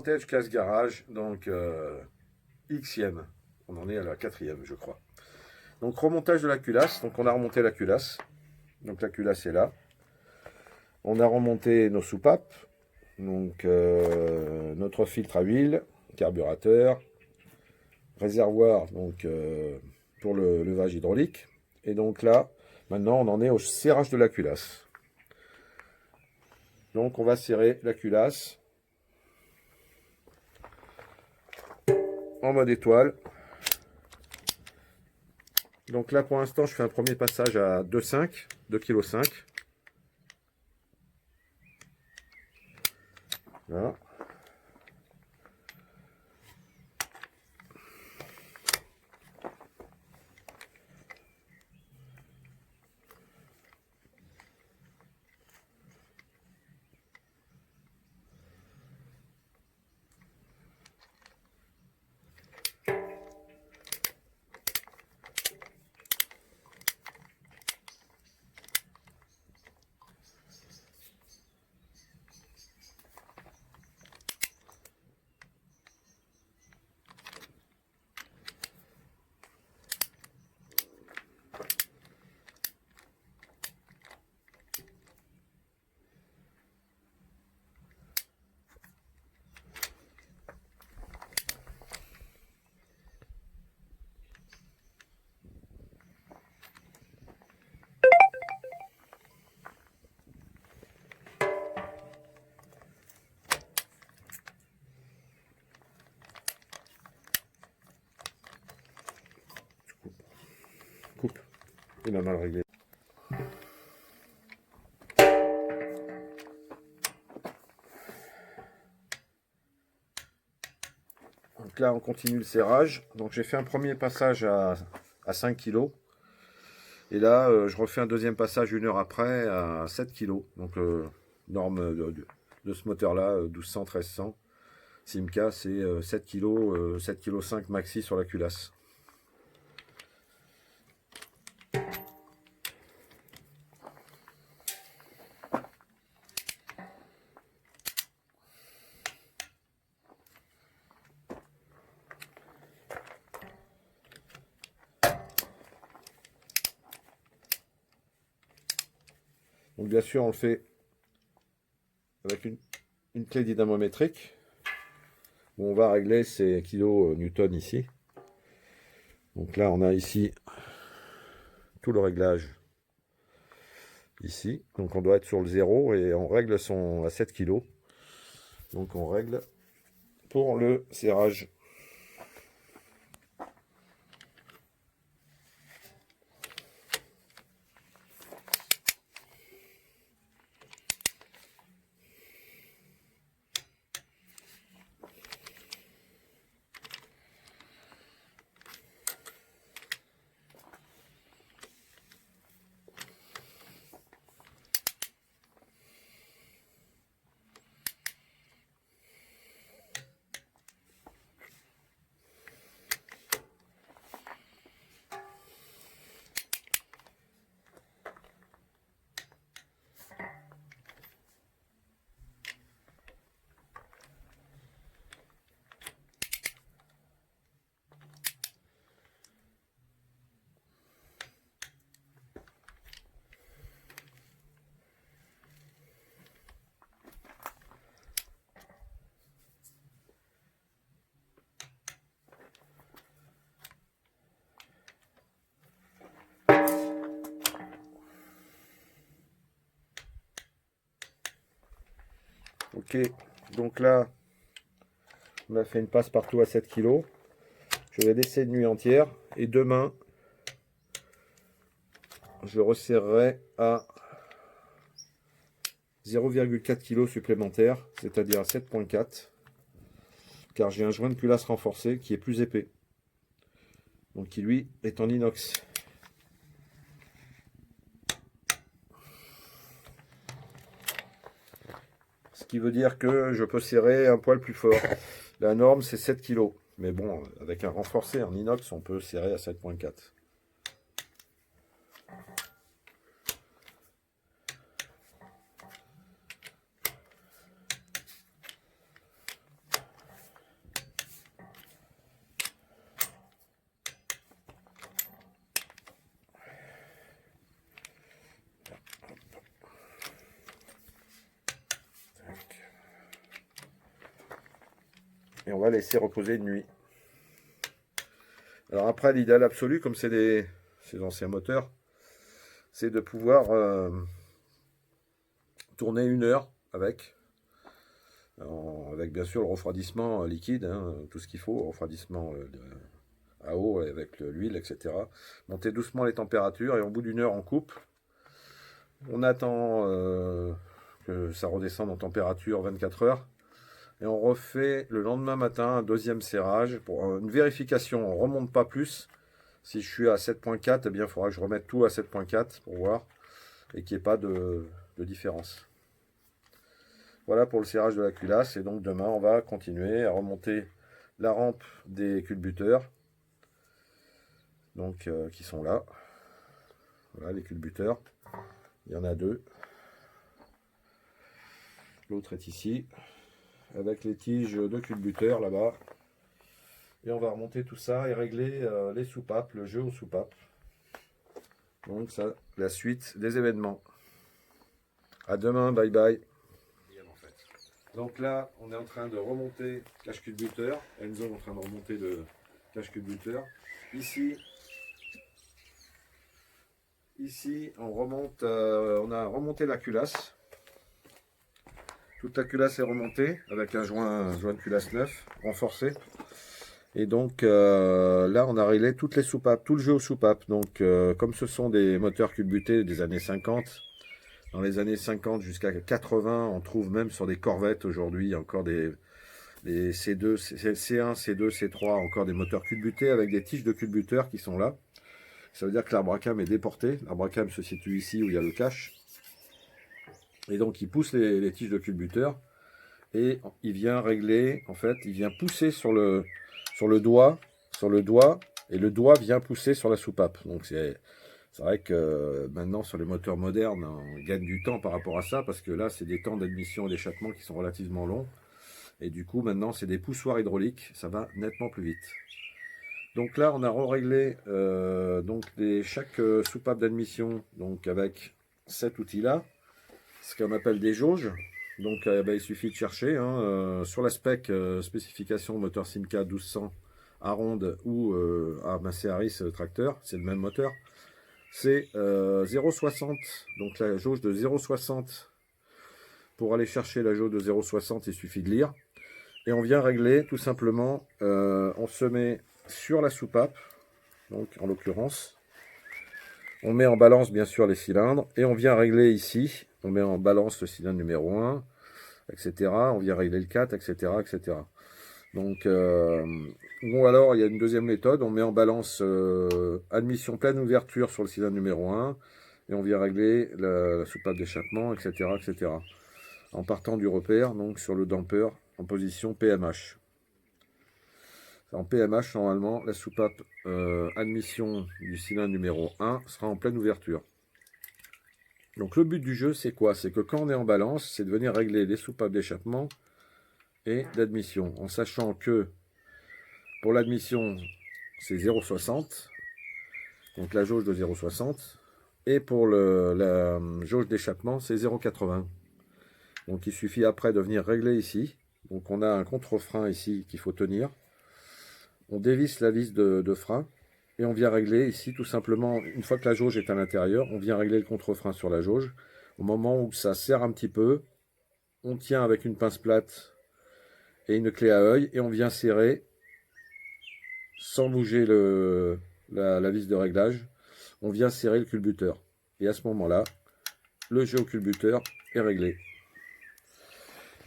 Vantage Classe Garage, donc Xème. On en est à la 4e, je crois. Donc remontage de la culasse. Donc on a remonté la culasse. Donc la culasse est là. On a remonté nos soupapes. Donc notre filtre à huile, carburateur, réservoir donc pour le levage hydraulique. Et donc là, maintenant on en est au serrage de la culasse. Donc on va serrer la culasse en mode étoile. Donc là pour l'instant je fais un premier passage à 2,5 2,5 kg. Voilà. Coupe. Il a mal réglé. Donc là, on continue le serrage. Donc j'ai fait un premier passage à 5 kg. Et là, je refais un deuxième passage une heure après à 7 kg. Donc norme de ce moteur-là, 1200, 1300. Simca, c'est 7 kg, 7,5 kg maxi sur la culasse. Donc bien sûr, on le fait avec une clé dynamométrique où on va régler ces kilonewtons ici. Donc là, on a ici tout le réglage ici. Donc on doit être sur le 0 et on règle à 7 kg. Donc on règle pour le serrage. Ok, donc là, on a fait une passe partout à 7 kg. Je vais laisser une nuit entière et demain, je resserrerai à 0,4 kg supplémentaire, c'est-à-dire à 7,4, car j'ai un joint de culasse renforcé qui est plus épais, donc qui lui est en inox. Ce qui veut dire que je peux serrer un poil plus fort. La norme c'est 7 kg, mais bon, avec un renforcé en inox, on peut serrer à 7,4. on va laisser reposer une nuit. Alors après, l'idéal absolu, comme c'est ces anciens moteurs, c'est de pouvoir tourner 1 heure avec bien sûr le refroidissement liquide, hein, tout ce qu'il faut, refroidissement à eau avec l'huile, etc. Monter doucement les températures et au bout d'1 heure on coupe. On attend que ça redescende en température 24 heures. Et on refait le lendemain matin un deuxième serrage pour une vérification. On ne remonte pas plus. Si je suis à 7.4, eh bien, il faudra que je remette tout à 7.4 pour voir et qu'il n'y ait pas de différence. Voilà pour le serrage de la culasse. Et donc demain, on va continuer à remonter la rampe des culbuteurs. Donc, qui sont là. Voilà les culbuteurs. Il y en a 2. L'autre est ici. Avec les tiges de culbuteurs là-bas. Et on va remonter tout ça et régler les soupapes, le jeu aux soupapes. Donc ça, la suite des événements. À demain, bye bye. Donc là, on est en train de remonter cache-culbuteur. Enzo est en train de remonter le cache-culbuteur. Ici, on remonte, on a remonté la culasse. Toute la culasse est remontée avec un joint de culasse neuf, renforcé. Et donc là, on a réglé toutes les soupapes, tout le jeu aux soupapes. Donc comme ce sont des moteurs culbutés des années 50, dans les années 50 jusqu'à 80, on trouve même sur des corvettes aujourd'hui encore des C2, C1, C2, C3, encore des moteurs culbutés avec des tiges de culbuteurs qui sont là. Ça veut dire que l'arbre à cam est déporté. L'arbre à cam se situe ici où il y a le cache. Et donc il pousse les tiges de culbuteur et il vient régler, en fait, il vient pousser sur le doigt, et le doigt vient pousser sur la soupape. Donc c'est vrai que maintenant sur les moteurs modernes, on gagne du temps par rapport à ça, parce que là c'est des temps d'admission et d'échappement qui sont relativement longs. Et du coup maintenant c'est des poussoirs hydrauliques, ça va nettement plus vite. Donc là on a réglé chaque soupape d'admission donc avec cet outil là, ce qu'on appelle des jauges. Donc il suffit de chercher sur la spécification moteur Simca 1200 à ronde ou à Massey Harris tracteur, c'est le même moteur. C'est 0,60, donc la jauge de 0,60. Pour aller chercher la jauge de 0,60, il suffit de lire. Et on vient régler tout simplement, on se met sur la soupape, donc en l'occurrence, on met en balance bien sûr les cylindres, et on vient régler ici, on met en balance le cylindre numéro 1, etc. On vient régler le 4, etc. etc. Donc, bon alors, il y a une deuxième méthode, on met en balance admission pleine ouverture sur le cylindre numéro 1, et on vient régler la soupape d'échappement, etc., etc. En partant du repère, donc sur le damper, en position PMH. En PMH, normalement, la soupape admission du cylindre numéro 1 sera en pleine ouverture. Donc le but du jeu, c'est quoi? C'est que quand on est en balance, c'est de venir régler les soupapes d'échappement et d'admission. En sachant que pour l'admission, c'est 0,60. Donc la jauge de 0,60. Et pour la jauge d'échappement, c'est 0,80. Donc il suffit après de venir régler ici. Donc on a un contre-frein ici qu'il faut tenir. On dévisse la vis de frein. Et on vient régler ici tout simplement, une fois que la jauge est à l'intérieur, on vient régler le contre-frein sur la jauge. Au moment où ça serre un petit peu, on tient avec une pince plate et une clé à œil et on vient serrer sans bouger la vis de réglage. On vient serrer le culbuteur. Et à ce moment-là, le jeu au culbuteur est réglé.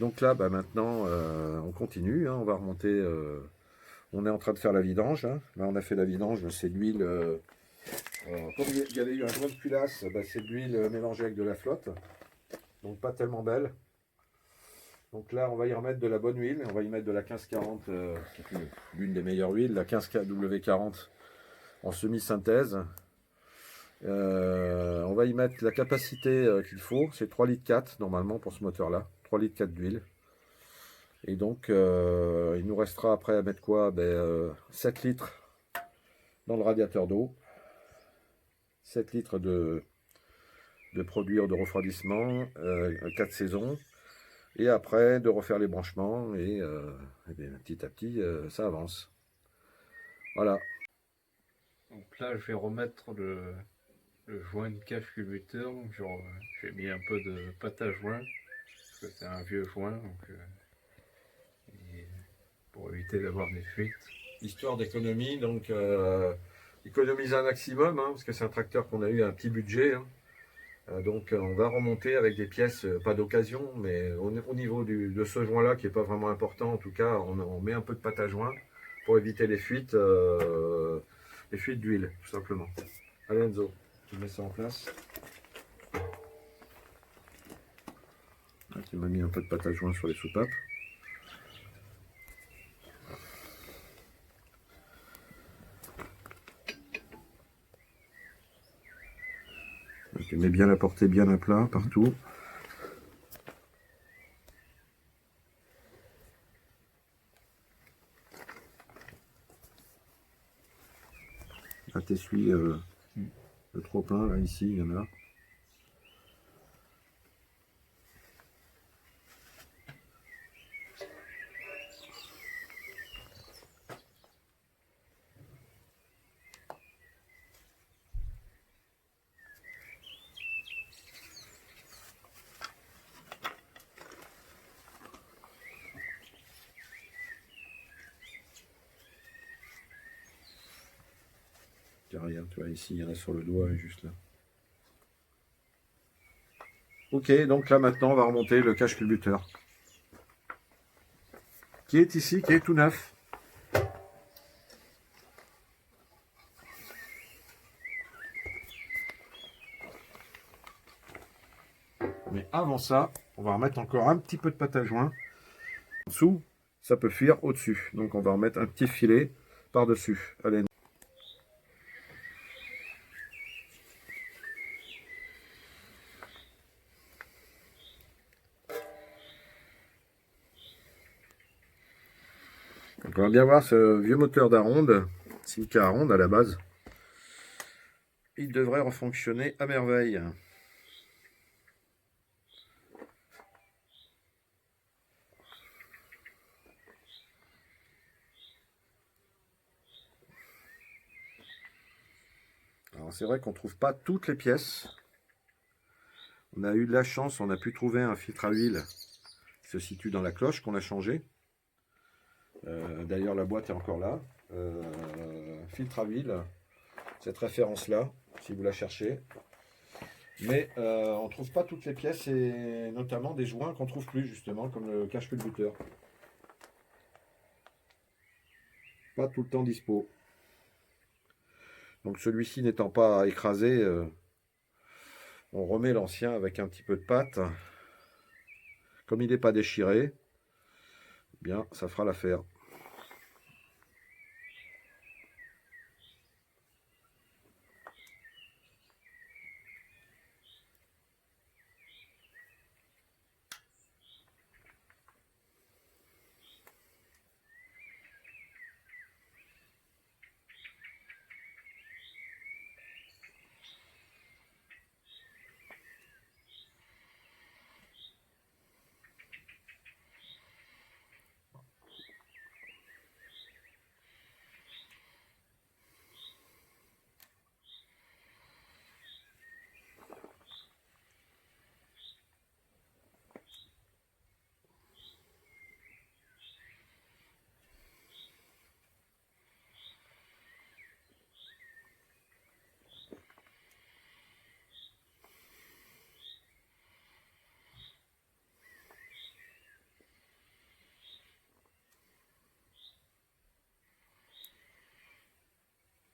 Donc là, maintenant, on continue. On va remonter. On est en train de faire la vidange. Là, on a fait la vidange. C'est de l'huile. Comme il y avait eu un joint de culasse, c'est de l'huile mélangée avec de la flotte. Donc pas tellement belle. Donc là, on va y remettre de la bonne huile. On va y mettre de la 1540, l'une des meilleures huiles, la 15W40 en semi-synthèse. On va y mettre la capacité qu'il faut. C'est 3,4 litres normalement pour ce moteur-là. 3,4 litres d'huile. Et donc, il nous restera après à mettre quoi? 7 litres dans le radiateur d'eau. 7 litres de produits de refroidissement, 4 saisons. Et après, de refaire les branchements et, bien, petit à petit, ça avance. Voilà. Donc là, je vais remettre le joint de cache culbuteur. Donc j'ai mis un peu de pâte à joint, parce que c'est un vieux joint, donc pour éviter d'avoir des fuites. Histoire d'économie, donc économiser un maximum, hein, parce que c'est un tracteur qu'on a eu à un petit budget. Hein. Donc on va remonter avec des pièces, pas d'occasion, mais au niveau de ce joint-là, qui n'est pas vraiment important, en tout cas, on met un peu de pâte à joint pour éviter les fuites d'huile, tout simplement. Allez Enzo, tu mets ça en place. Là, tu m'as mis un peu de pâte à joint sur les soupapes. Tu mets bien la portée, bien à plat partout. Là, t'essuies le trop plein, là, ici, il y en a. Regarde, tu vois, ici, il y en a sur le doigt, et juste là. Ok, donc là, maintenant, on va remonter le cache culbuteur. Qui est ici, qui est tout neuf. Mais avant ça, on va remettre encore un petit peu de pâte à joint. En dessous, ça peut fuir au-dessus. Donc on va remettre un petit filet par-dessus. Allez. Donc on va bien voir ce vieux moteur d'Aronde, Simca Aronde à la base. Il devrait refonctionner à merveille. Alors c'est vrai qu'on ne trouve pas toutes les pièces. On a eu de la chance, on a pu trouver un filtre à huile qui se situe dans la cloche qu'on a changé. D'ailleurs la boîte est encore là. Filtre à huile, cette référence là, si vous la cherchez. Mais on ne trouve pas toutes les pièces et notamment des joints qu'on ne trouve plus justement, comme le cache culbuteur. Pas tout le temps dispo. Donc celui-ci n'étant pas écrasé, on remet l'ancien avec un petit peu de pâte. Comme il n'est pas déchiré, bien ça fera l'affaire.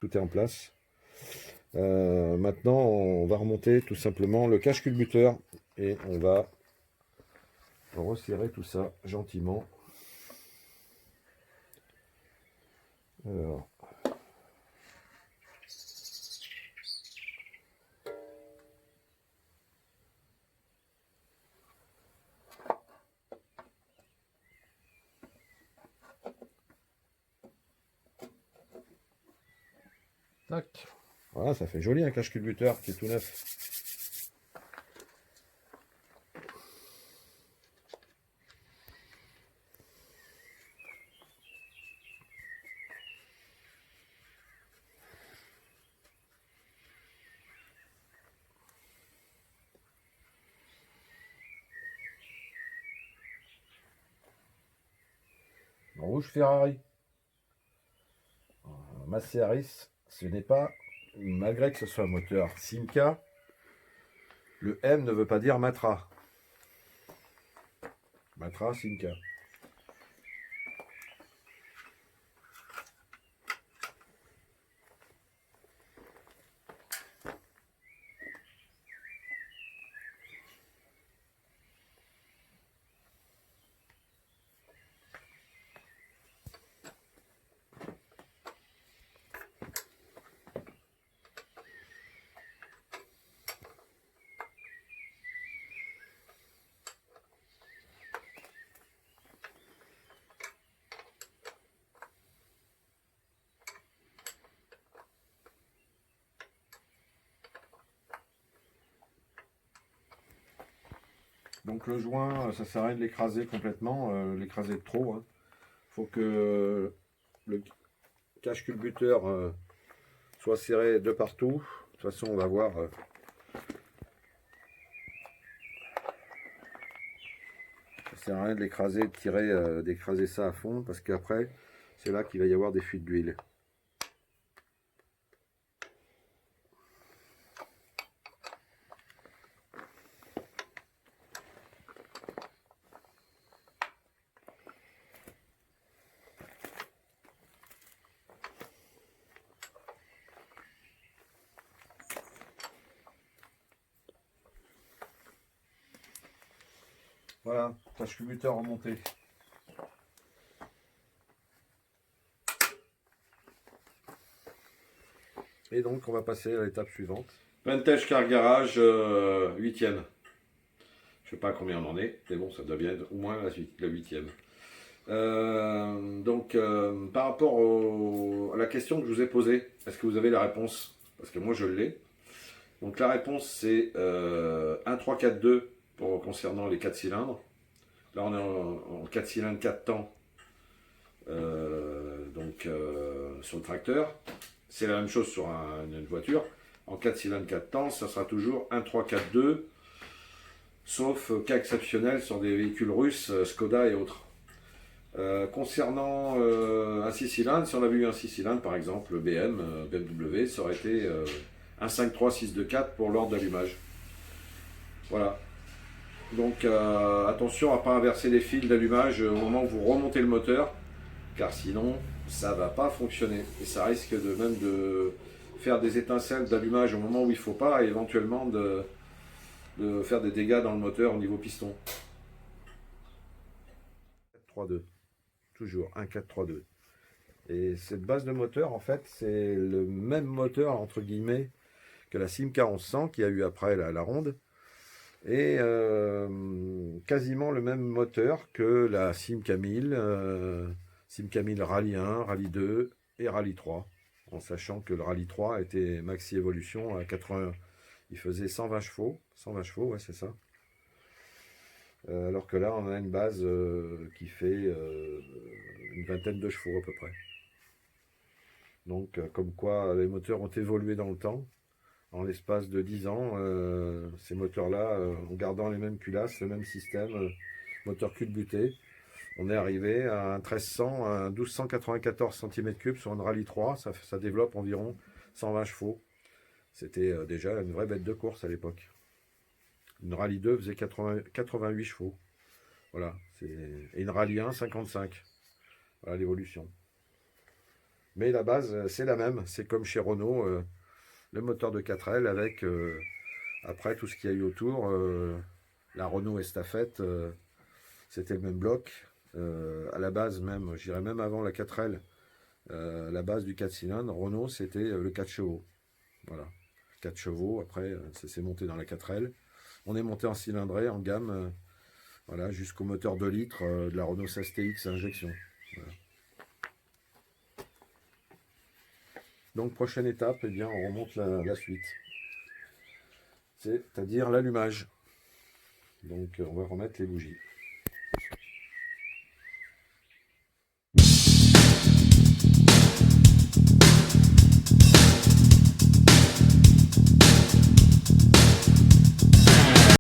Tout est en place. Maintenant, on va remonter tout simplement le cache culbuteur et on va resserrer tout ça gentiment. Alors, tac. Voilà, ça fait joli un cache culbuteur qui est tout neuf. rouge Ferrari. Massey Harris, ce n'est pas, malgré que ce soit un moteur Simca, le M ne veut pas dire Matra. Matra, Simca. Donc le joint, ça sert à rien de l'écraser complètement, l'écraser de trop. Faut que le cache culbuteur soit serré de partout. De toute façon, on va voir. Ça sert à rien de l'écraser, de tirer, d'écraser ça à fond, parce qu'après, c'est là qu'il va y avoir des fuites d'huile. Voilà, cache culbuteur remonté. Et donc on va passer à l'étape suivante. Vintage Car Garage 8e. Je sais pas combien on en est, mais bon, ça doit bien être au moins la 8e. Par rapport à la question que je vous ai posée, est-ce que vous avez la réponse? Parce que moi je l'ai. Donc la réponse c'est 1, 3, 4, 2 concernant les 4 cylindres. Là on est en 4 cylindres 4 temps sur le tracteur. C'est la même chose sur une voiture. En 4 cylindres 4 temps, ça sera toujours 1, 3, 4, 2. Sauf cas exceptionnel sur des véhicules russes, Skoda et autres. Concernant un 6 cylindres, si on avait eu un 6 cylindres par exemple, BMW, ça aurait été un 5.3, 6.2.4 pour l'ordre d'allumage. Voilà. Donc attention à ne pas inverser les fils d'allumage au moment où vous remontez le moteur, car sinon ça ne va pas fonctionner. Et ça risque même de faire des étincelles d'allumage au moment où il ne faut pas, et éventuellement de faire des dégâts dans le moteur au niveau piston. 4-3-2. Toujours 1-4-3-2. Et cette base de moteur, en fait, c'est le même moteur, entre guillemets, que la Simca 1100 qu'il y a eu après la ronde. Et quasiment le même moteur que la Simca 1000, Simca 1000 Rallye 1, Rallye 2 et Rallye 3. En sachant que le Rallye 3 était maxi évolution à 80. Il faisait 120 chevaux. 120 chevaux, ouais, c'est ça. Alors que là, on a une base qui fait une vingtaine de chevaux à peu près. Donc, comme quoi les moteurs ont évolué dans le temps. En l'espace de 10 ans, ces moteurs-là, en gardant les mêmes culasses, le même système, moteur culbuté, on est arrivé à un 1300, un 1294 cm3 sur une Rallye 3. Ça développe environ 120 chevaux. C'était déjà une vraie bête de course à l'époque. Une Rallye 2 faisait 88 chevaux. Voilà. Et une Rallye 1, 55. Voilà l'évolution. Mais la base, c'est la même. C'est comme chez Renault, le moteur de 4L avec, après, tout ce qu'il y a eu autour. La Renault Estafette, c'était le même bloc. À la base, même, je dirais même avant la 4L, la base du 4 cylindres, Renault, c'était le 4 chevaux. Voilà. 4 chevaux, après, ça s'est monté dans la 4L. On est monté en cylindrée, en gamme, voilà, jusqu'au moteur 2 litres de la Renault 16 TX injection. Voilà. Donc, prochaine étape, eh bien, on remonte la suite. C'est-à-dire l'allumage. Donc, on va remettre les bougies.